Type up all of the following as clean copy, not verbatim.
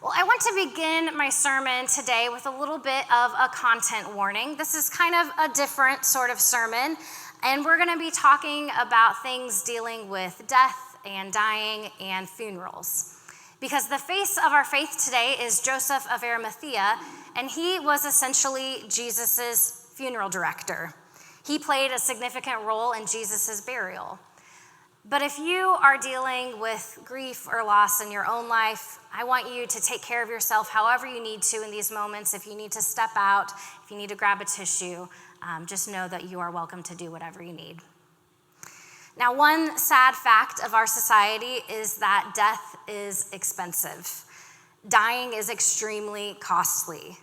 Well, I want to begin my sermon today with a little bit of a content warning. This is kind of a different sort of sermon, and we're going to be talking about things dealing with death and dying and funerals. Because the face of our faith today is Joseph of Arimathea, and he was essentially Jesus's funeral director. He played a significant role in Jesus's burial. But if you are dealing with grief or loss in your own life, I want you to take care of yourself however you need to in these moments. If you need to step out, if you need to grab a tissue, just know that you are welcome to do whatever you need. Now, one sad fact of our society is that death is expensive. Dying is extremely costly.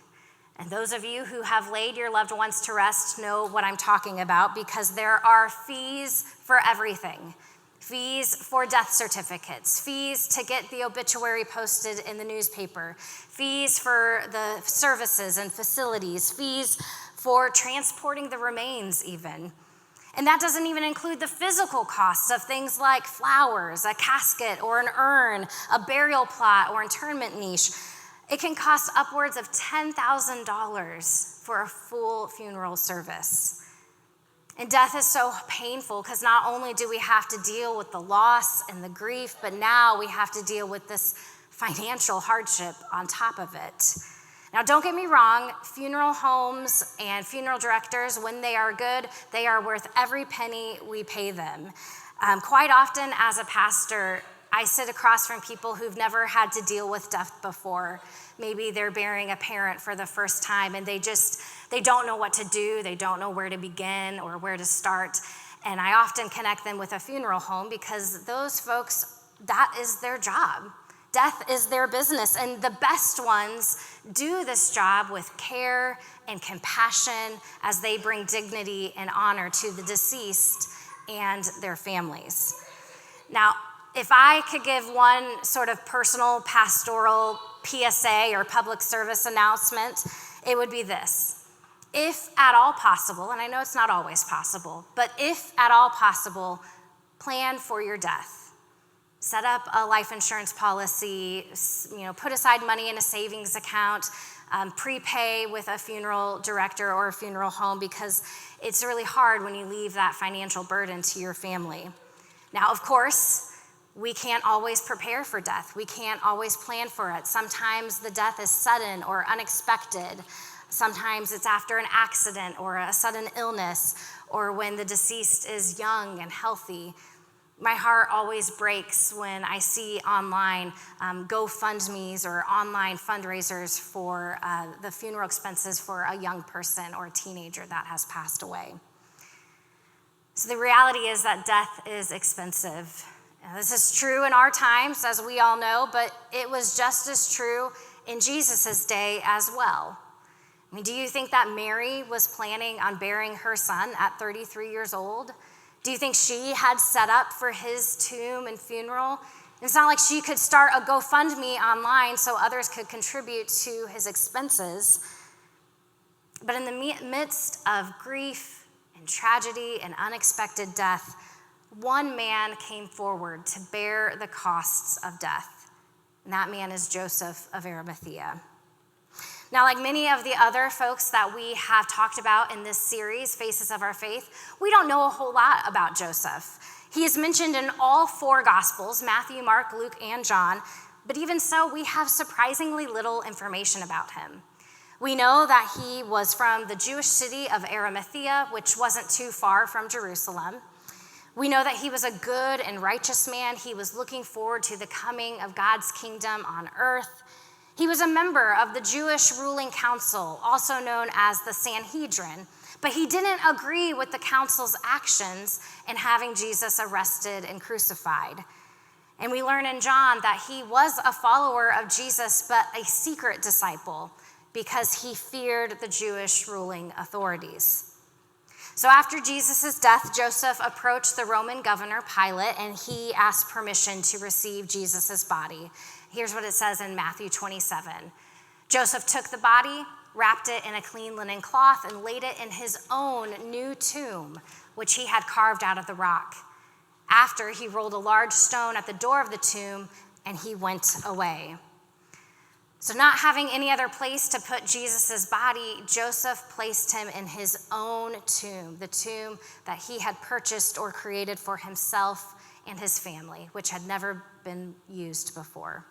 And those of you who have laid your loved ones to rest know what I'm talking about, because there are fees for everything. Fees for death certificates, fees to get the obituary posted in the newspaper, fees for the services and facilities, fees for transporting the remains even. And that doesn't even include the physical costs of things like flowers, a casket or an urn, a burial plot or internment niche. It can cost upwards of $10,000 for a full funeral service. And death is so painful because not only do we have to deal with the loss and the grief, but now we have to deal with this financial hardship on top of it. Now, don't get me wrong, funeral homes and funeral directors, when they are good, they are worth every penny we pay them. Quite often as a pastor, I sit across from people who've never had to deal with death before. Maybe they're burying a parent for the first time and they don't know what to do. They don't know where to begin or where to start. And I often connect them with a funeral home because those folks, that is their job. Death is their business. And the best ones do this job with care and compassion as they bring dignity and honor to the deceased and their families. Now, if I could give one sort of personal pastoral PSA or public service announcement, it would be this. If at all possible, and I know it's not always possible, but if at all possible, plan for your death. Set up a life insurance policy, put aside money in a savings account, prepay with a funeral director or a funeral home, because it's really hard when you leave that financial burden to your family. Now, of course, we can't always prepare for death. We can't always plan for it. Sometimes the death is sudden or unexpected. Sometimes it's after an accident or a sudden illness, or when the deceased is young and healthy. My heart always breaks when I see online GoFundMes or online fundraisers for the funeral expenses for a young person or a teenager that has passed away. So the reality is that death is expensive. Now, this is true in our times, as we all know, but it was just as true in Jesus' day as well. I mean, do you think that Mary was planning on burying her son at 33 years old? Do you think she had set up for his tomb and funeral? It's not like she could start a GoFundMe online so others could contribute to his expenses. But in the midst of grief and tragedy and unexpected death, one man came forward to bear the costs of death, and that man is Joseph of Arimathea. Now, like many of the other folks that we have talked about in this series, Faces of Our Faith, we don't know a whole lot about Joseph. He is mentioned in all four Gospels, Matthew, Mark, Luke, and John, but even so, we have surprisingly little information about him. We know that he was from the Jewish city of Arimathea, which wasn't too far from Jerusalem. We know that he was a good and righteous man. He was looking forward to the coming of God's kingdom on earth. He was a member of the Jewish ruling council, also known as the Sanhedrin, but he didn't agree with the council's actions in having Jesus arrested and crucified. And we learn in John that he was a follower of Jesus, but a secret disciple, because he feared the Jewish ruling authorities. So after Jesus' death, Joseph approached the Roman governor, Pilate, and he asked permission to receive Jesus' body. Here's what it says in Matthew 27. Joseph took the body, wrapped it in a clean linen cloth, and laid it in his own new tomb, which he had carved out of the rock. After, he rolled a large stone at the door of the tomb, and he went away. So not having any other place to put Jesus' body, Joseph placed him in his own tomb, the tomb that he had purchased or created for himself and his family, which had never been used before.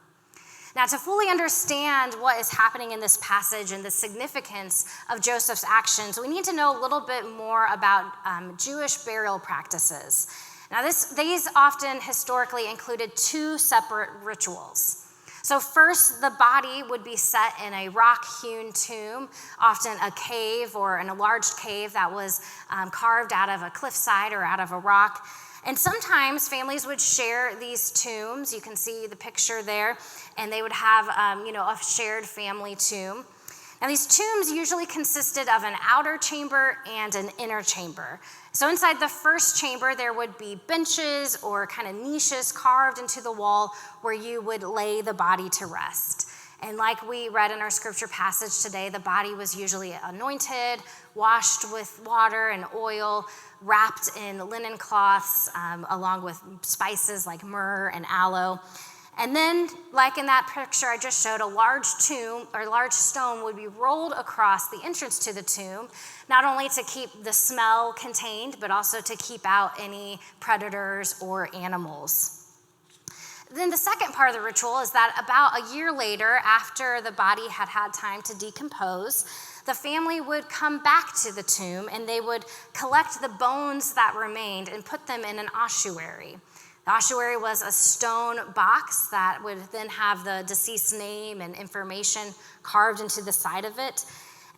Now, to fully understand what is happening in this passage and the significance of Joseph's actions, we need to know a little bit more about Jewish burial practices. Now, these often historically included two separate rituals. So first, the body would be set in a rock-hewn tomb, often a cave or an enlarged cave that was carved out of a cliffside or out of a rock. And sometimes families would share these tombs. You can see the picture there, and they would have a shared family tomb. Now, these tombs usually consisted of an outer chamber and an inner chamber. So inside the first chamber, there would be benches or kind of niches carved into the wall where you would lay the body to rest. And like we read in our scripture passage today, the body was usually anointed, washed with water and oil, wrapped in linen cloths, along with spices like myrrh and aloe. And then, like in that picture I just showed, a large tomb or large stone would be rolled across the entrance to the tomb, not only to keep the smell contained, but also to keep out any predators or animals. Then the second part of the ritual is that about a year later, after the body had had time to decompose, the family would come back to the tomb and they would collect the bones that remained and put them in an ossuary. The ossuary was a stone box that would then have the deceased's name and information carved into the side of it.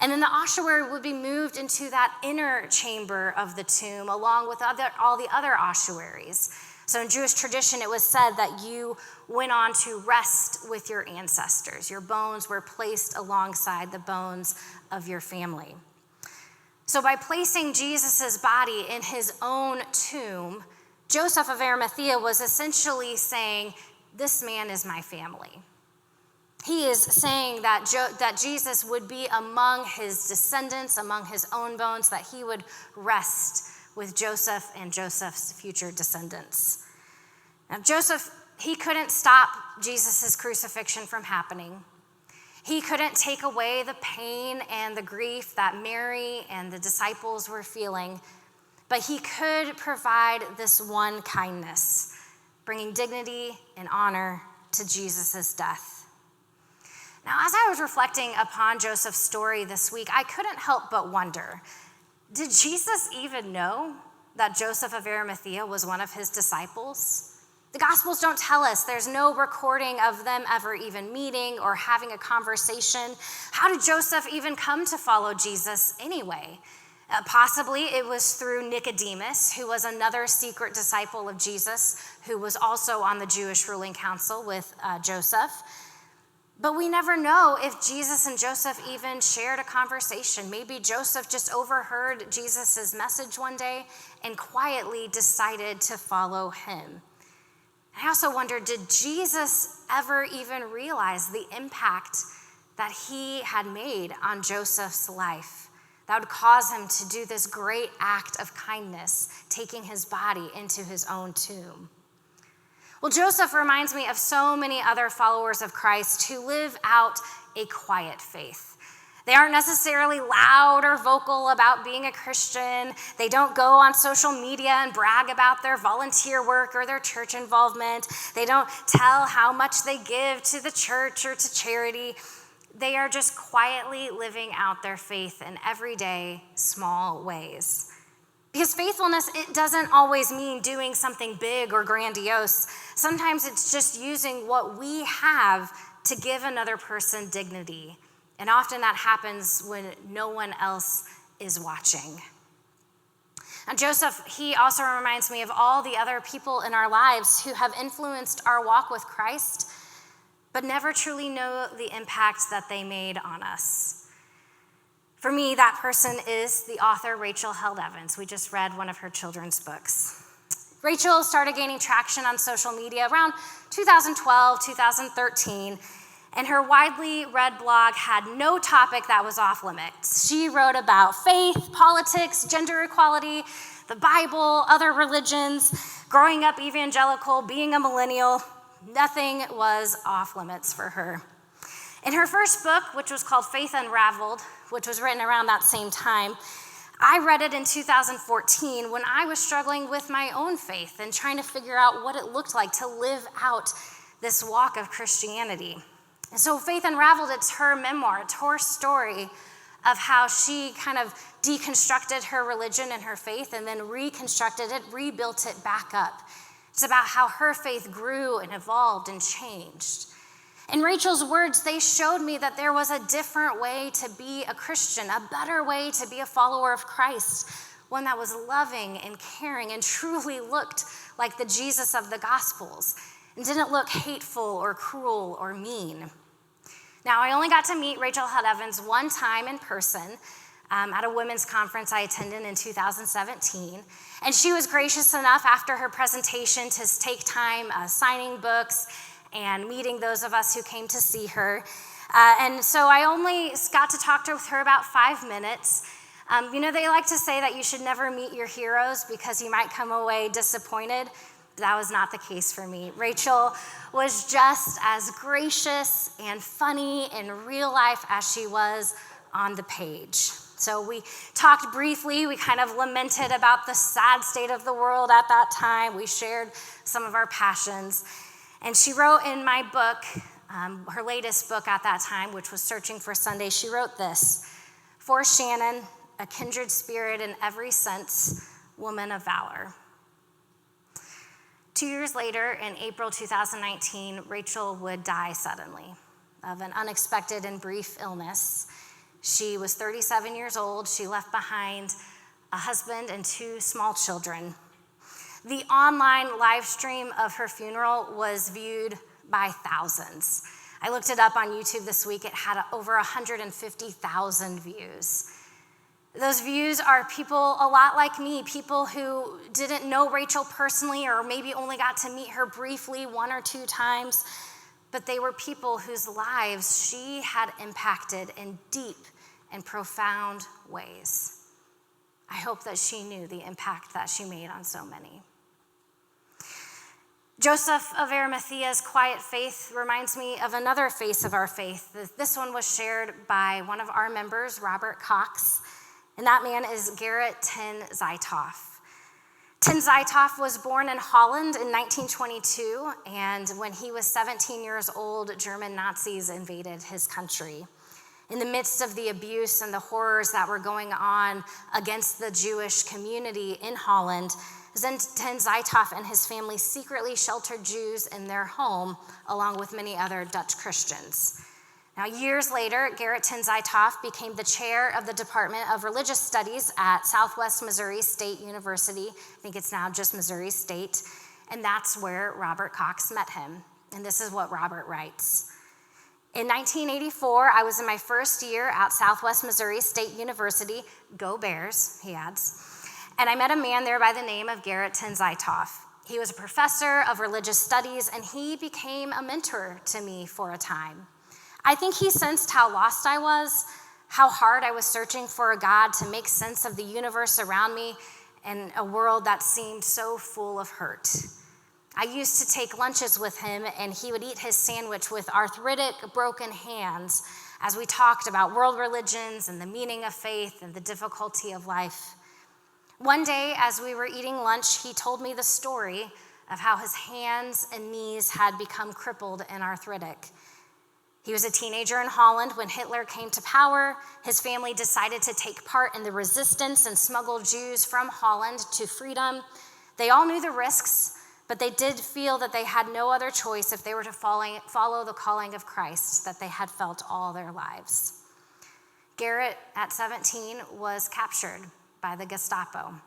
And then the ossuary would be moved into that inner chamber of the tomb along with all the other ossuaries. So in Jewish tradition, it was said that you went on to rest with your ancestors. Your bones were placed alongside the bones of your family. So by placing Jesus' body in his own tomb, Joseph of Arimathea was essentially saying, this man is my family. He is saying that Jesus would be among his descendants, among his own bones, that he would rest with Joseph and Joseph's future descendants. Now, Joseph, he couldn't stop Jesus' crucifixion from happening. He couldn't take away the pain and the grief that Mary and the disciples were feeling, but he could provide this one kindness, bringing dignity and honor to Jesus' death. Now, as I was reflecting upon Joseph's story this week, I couldn't help but wonder, did Jesus even know that Joseph of Arimathea was one of his disciples? The Gospels don't tell us. There's no recording of them ever even meeting or having a conversation. How did Joseph even come to follow Jesus anyway? Possibly it was through Nicodemus, who was another secret disciple of Jesus, who was also on the Jewish ruling council with Joseph. But we never know if Jesus and Joseph even shared a conversation. Maybe Joseph just overheard Jesus' message one day and quietly decided to follow him. I also wonder, did Jesus ever even realize the impact that he had made on Joseph's life that would cause him to do this great act of kindness, taking his body into his own tomb? Well, Joseph reminds me of so many other followers of Christ who live out a quiet faith. They aren't necessarily loud or vocal about being a Christian. They don't go on social media and brag about their volunteer work or their church involvement. They don't tell how much they give to the church or to charity. They are just quietly living out their faith in everyday, small ways. Because faithfulness, it doesn't always mean doing something big or grandiose. Sometimes it's just using what we have to give another person dignity. And often that happens when no one else is watching. And Joseph, he also reminds me of all the other people in our lives who have influenced our walk with Christ, but never truly know the impact that they made on us. For me, that person is the author Rachel Held Evans. We just read one of her children's books. Rachel started gaining traction on social media around 2012, 2013, and her widely read blog had no topic that was off limits. She wrote about faith, politics, gender equality, the Bible, other religions, growing up evangelical, being a millennial. Nothing was off limits for her. In her first book, which was called Faith Unraveled, which was written around that same time, I read it in 2014 when I was struggling with my own faith and trying to figure out what it looked like to live out this walk of Christianity. And so Faith Unraveled, it's her memoir, it's her story of how she kind of deconstructed her religion and her faith and then reconstructed it, rebuilt it back up. It's about how her faith grew and evolved and changed. In Rachel's words, they showed me that there was a different way to be a Christian, a better way to be a follower of Christ, one that was loving and caring and truly looked like the Jesus of the Gospels and didn't look hateful or cruel or mean. Now, I only got to meet Rachel Held Evans one time in person at a women's conference I attended in 2017, and she was gracious enough after her presentation to take time signing books and meeting those of us who came to see her. And so I only got to talk to her about 5 minutes. They like to say that you should never meet your heroes because you might come away disappointed. That was not the case for me. Rachel was just as gracious and funny in real life as she was on the page. So we talked briefly. We kind of lamented about the sad state of the world at that time. We shared some of our passions. And she wrote in my book, her latest book at that time, which was Searching for Sunday, she wrote this: "For Shannon, a kindred spirit in every sense, woman of valor." 2 years later, in April 2019, Rachel would die suddenly of an unexpected and brief illness. She was 37 years old. She left behind a husband and 2 small children. The online live stream of her funeral was viewed by thousands. I looked it up on YouTube this week. It had over 150,000 views. Those views are people a lot like me, people who didn't know Rachel personally or maybe only got to meet her briefly 1 or 2 times, but they were people whose lives she had impacted in deep and profound ways. I hope that she knew the impact that she made on so many. Joseph of Arimathea's quiet faith reminds me of another face of our faith. This one was shared by one of our members, Robert Cox, and that man is Gerrit ten Zytoff. Ten Zytoff was born in Holland in 1922, and when he was 17 years old, German Nazis invaded his country. In the midst of the abuse and the horrors that were going on against the Jewish community in Holland, Ten Zytoff and his family secretly sheltered Jews in their home, along with many other Dutch Christians. Now, years later, Gerrit ten Zytoff became the chair of the Department of Religious Studies at Southwest Missouri State University. I think it's now just Missouri State. And that's where Robert Cox met him. And this is what Robert writes. "In 1984, I was in my first year at Southwest Missouri State University. Go Bears," he adds. "And I met a man there by the name of Gerrit ten Zytoff. He was a professor of religious studies, and he became a mentor to me for a time. I think he sensed how lost I was, how hard I was searching for a God to make sense of the universe around me and a world that seemed so full of hurt. I used to take lunches with him, and he would eat his sandwich with arthritic, broken hands as we talked about world religions and the meaning of faith and the difficulty of life. One day, as we were eating lunch, he told me the story of how his hands and knees had become crippled and arthritic. He was a teenager in Holland when Hitler came to power. His family decided to take part in the resistance and smuggle Jews from Holland to freedom. They all knew the risks, but they did feel that they had no other choice if they were to follow the calling of Christ that they had felt all their lives. Gerrit, at 17, was captured by the Gestapo.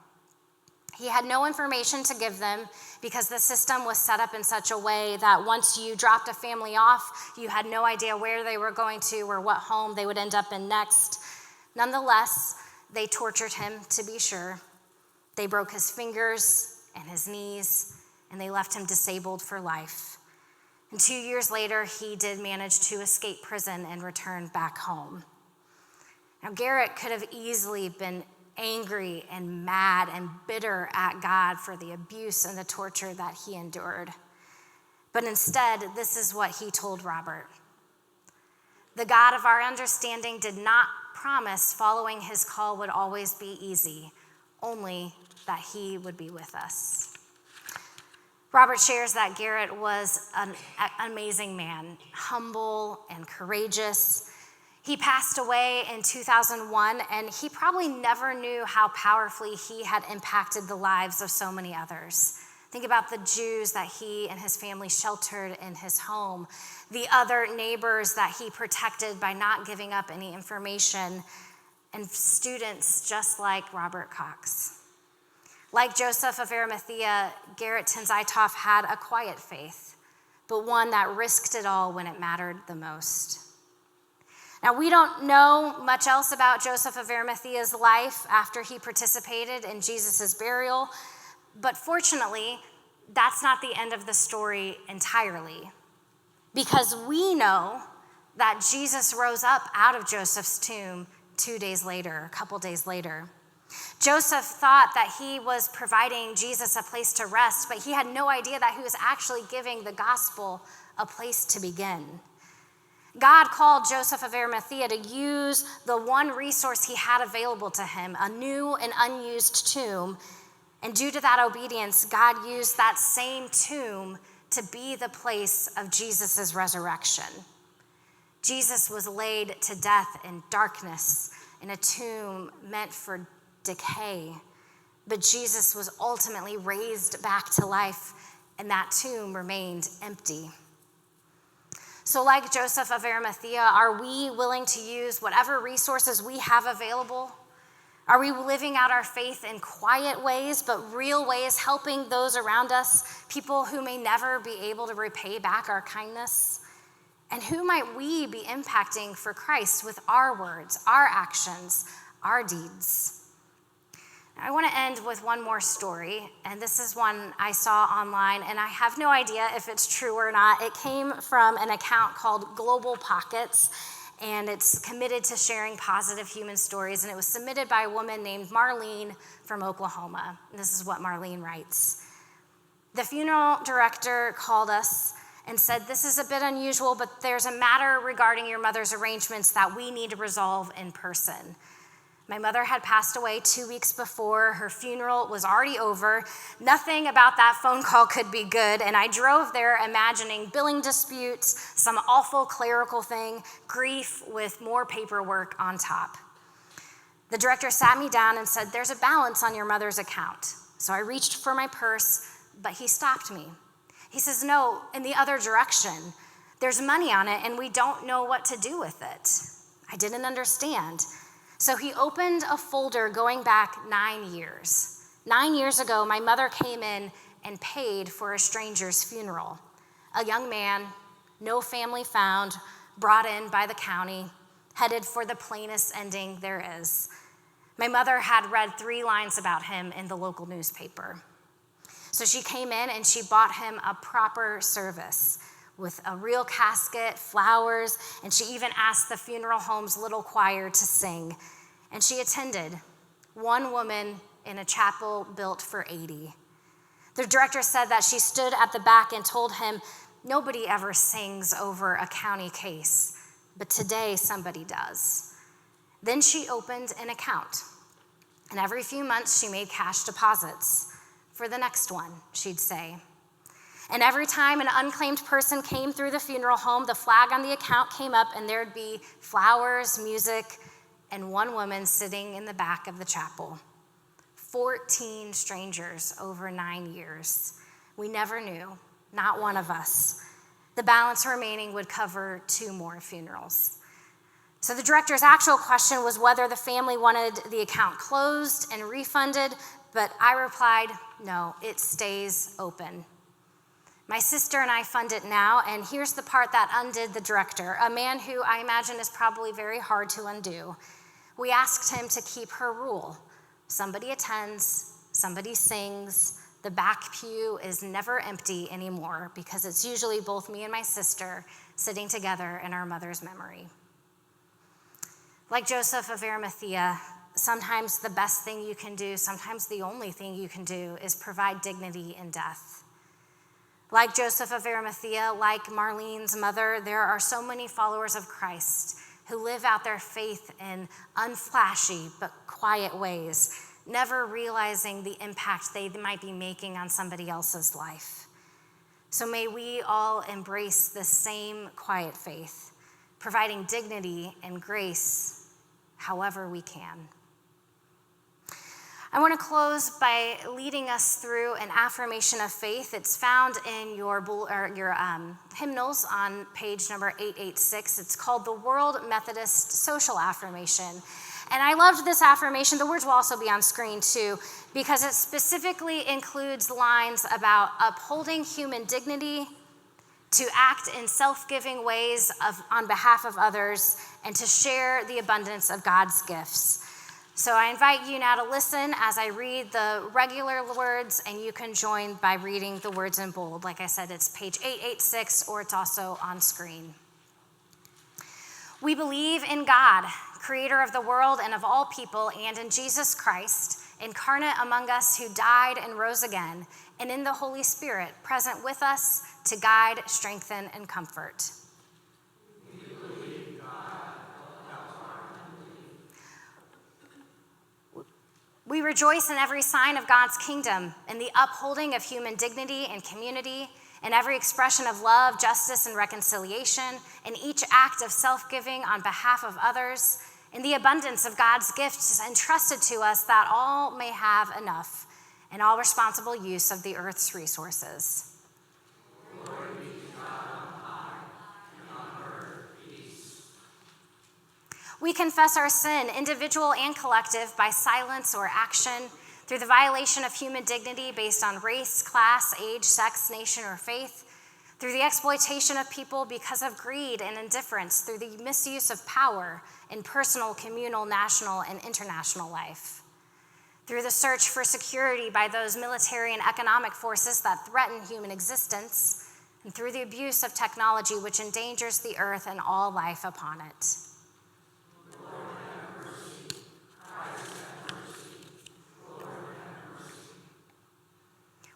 He had no information to give them because the system was set up in such a way that once you dropped a family off, you had no idea where they were going to or what home they would end up in next. Nonetheless, they tortured him, to be sure. They broke his fingers and his knees, and they left him disabled for life. And 2 years later, he did manage to escape prison and return back home. Now, Gerrit could have easily been angry and mad and bitter at God for the abuse and the torture that he endured. But instead, this is what he told Robert. The God of our understanding did not promise following his call would always be easy, only that he would be with us. Robert shares that Garrett was an amazing man, humble and courageous. He passed away in 2001, and he probably never knew how powerfully he had impacted the lives of so many others. Think about the Jews that he and his family sheltered in his home, the other neighbors that he protected by not giving up any information, and students just like Robert Cox. Like Joseph of Arimathea, Garrett Tenzitoff had a quiet faith, but one that risked it all when it mattered the most. Now, we don't know much else about Joseph of Arimathea's life after he participated in Jesus' burial, but fortunately, that's not the end of the story entirely, because we know that Jesus rose up out of Joseph's tomb 2 days later, a couple days later. Joseph thought that he was providing Jesus a place to rest, but he had no idea that he was actually giving the gospel a place to begin. God called Joseph of Arimathea to use the one resource he had available to him, a new and unused tomb. And due to that obedience, God used that same tomb to be the place of Jesus' resurrection. Jesus was laid to death in darkness in a tomb meant for decay, but Jesus was ultimately raised back to life, and that tomb remained empty. So like Joseph of Arimathea, are we willing to use whatever resources we have available? Are we living out our faith in quiet ways, but real ways, helping those around us, people who may never be able to repay back our kindness? And who might we be impacting for Christ with our words, our actions, our deeds? I want to end with one more story, and this is one I saw online, and I have no idea if it's true or not. It came from an account called Global Pockets, and it's committed to sharing positive human stories, and it was submitted by a woman named Marlene from Oklahoma. And this is what Marlene writes. The funeral director called us and said, "This is a bit unusual, but there's a matter regarding your mother's arrangements that we need to resolve in person. My mother had passed away 2 weeks before. Her funeral was already over. Nothing about that phone call could be good, and I drove there imagining billing disputes, some awful clerical thing, grief with more paperwork on top." The director sat me down and said, "There's a balance on your mother's account." So I reached for my purse, but he stopped me. He says, "No, in the other direction. There's money on it, and we don't know what to do with it." I didn't understand. So he opened a folder going back 9 years. 9 years ago, my mother came in and paid for a stranger's funeral. A young man, no family found, brought in by the county, headed for the plainest ending there is. My mother had read 3 lines about him in the local newspaper. So she came in and she bought him a proper service with a real casket, flowers, and she even asked the funeral home's little choir to sing. And she attended, one woman in a chapel built for 80. The director said that she stood at the back and told him, "Nobody ever sings over a county case, but today somebody does." Then she opened an account, and every few months she made cash deposits. "For the next one," she'd say. And every time an unclaimed person came through the funeral home, the flag on the account came up and there'd be flowers, music, and one woman sitting in the back of the chapel. 14 strangers over 9 years. We never knew, not one of us. The balance remaining would cover 2 more funerals. So the director's actual question was whether the family wanted the account closed and refunded, but I replied, "No, it stays open." My sister and I fund it now, and here's the part that undid the director, a man who I imagine is probably very hard to undo. We asked him to keep her rule. Somebody attends, somebody sings, the back pew is never empty anymore because it's usually both me and my sister sitting together in our mother's memory. Like Joseph of Arimathea, sometimes the best thing you can do, sometimes the only thing you can do is provide dignity in death. Like Joseph of Arimathea, like Marlene's mother, there are so many followers of Christ who live out their faith in unflashy but quiet ways, never realizing the impact they might be making on somebody else's life. So may we all embrace this same quiet faith, providing dignity and grace however we can. I want to close by leading us through an affirmation of faith. It's found in your hymnals on page number 886. It's called the World Methodist Social Affirmation. And I loved this affirmation. The words will also be on screen too, because it specifically includes lines about upholding human dignity, to act in self-giving ways on behalf of others, and to share the abundance of God's gifts. So I invite you now to listen as I read the regular words, and you can join by reading the words in bold. Like I said, it's page 886, or it's also on screen. We believe in God, creator of the world and of all people, and in Jesus Christ, incarnate among us, who died and rose again, and in the Holy Spirit, present with us to guide, strengthen, and comfort. We rejoice in every sign of God's kingdom, in the upholding of human dignity and community, in every expression of love, justice, and reconciliation, in each act of self-giving on behalf of others, in the abundance of God's gifts entrusted to us, that all may have enough, in all responsible use of the earth's resources. Glory be to God on high, and on earth peace. We confess our sin, individual and collective, by silence or action, through the violation of human dignity based on race, class, age, sex, nation, or faith, through the exploitation of people because of greed and indifference, through the misuse of power in personal, communal, national, and international life, through the search for security by those military and economic forces that threaten human existence, and through the abuse of technology which endangers the earth and all life upon it.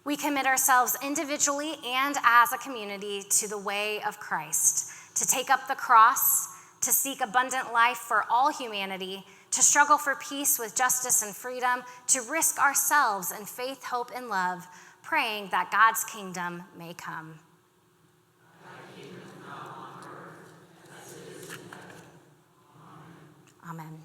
We commit ourselves individually and as a community to the way of Christ, to take up the cross, to seek abundant life for all humanity, to struggle for peace with justice and freedom, to risk ourselves in faith, hope, and love, praying that God's kingdom may come. Thy kingdom come on earth as it is in heaven. Amen. Amen.